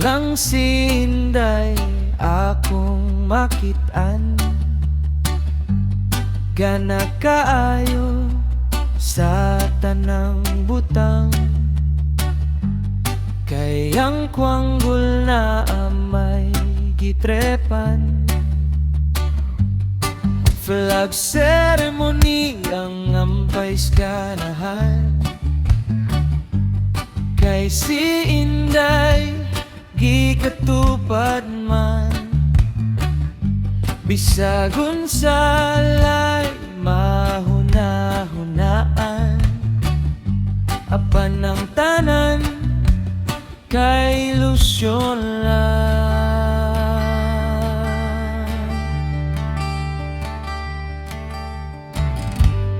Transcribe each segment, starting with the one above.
lang sinday akong makitaan, gana kaayo sa tanang butang. Kayang kwanggol na amay gitrepan, flag ceremony ang ampay's ganahan. Kay si Inday gikatupad man, bisagon sa lay mahuna-hunaan. Apan ang tanan kay ilusyon lang.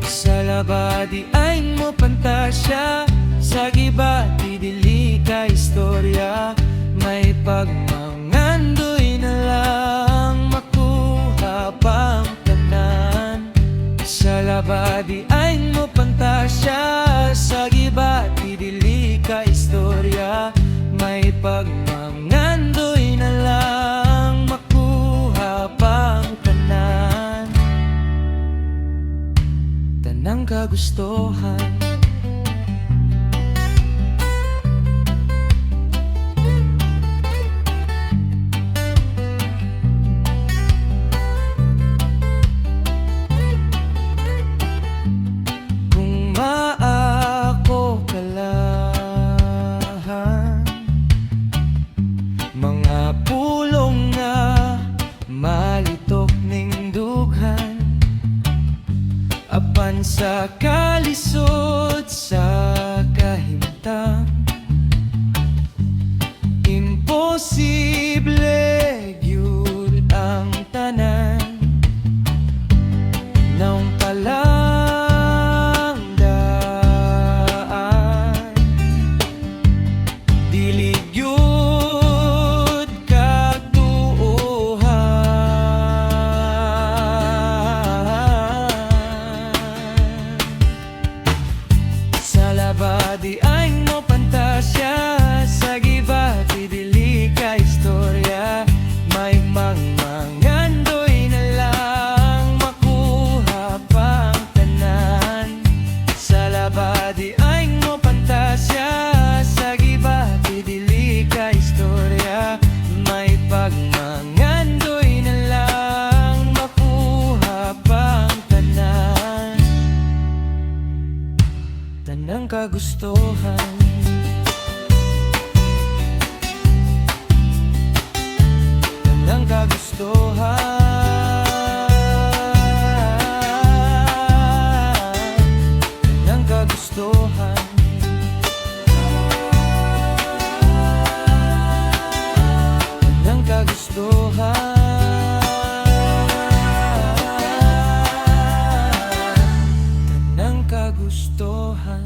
Sa labadi ay mo pantasya, sa gibati dili ka istorya. May pagmangandoy na lang makuha pang tanan. Sa labadi ay mo pantasya, sa gibati dili ka istorya. May pagmangandoy na lang makuha pang tanan. Tanang kagustuhan, mga pulong nga malitok ning dughan. Apan sa kalisod sa kahimtang, imposible gyud ang tanan. Naong palang daan, dili gyud labadi ay mo pantasya, sa gibati dili ka istorya. May mangmangandoy na lang makuha pang tanan. Sa labadi ay mo pantasya, sa gibati dili ka istorya. May pagmangandoy na lang makuha pang tanan. Tanang kagustuhan, tanang kagustuhan, tanang kagustuhan, tanang kagustuhan, tanang kagustuhan.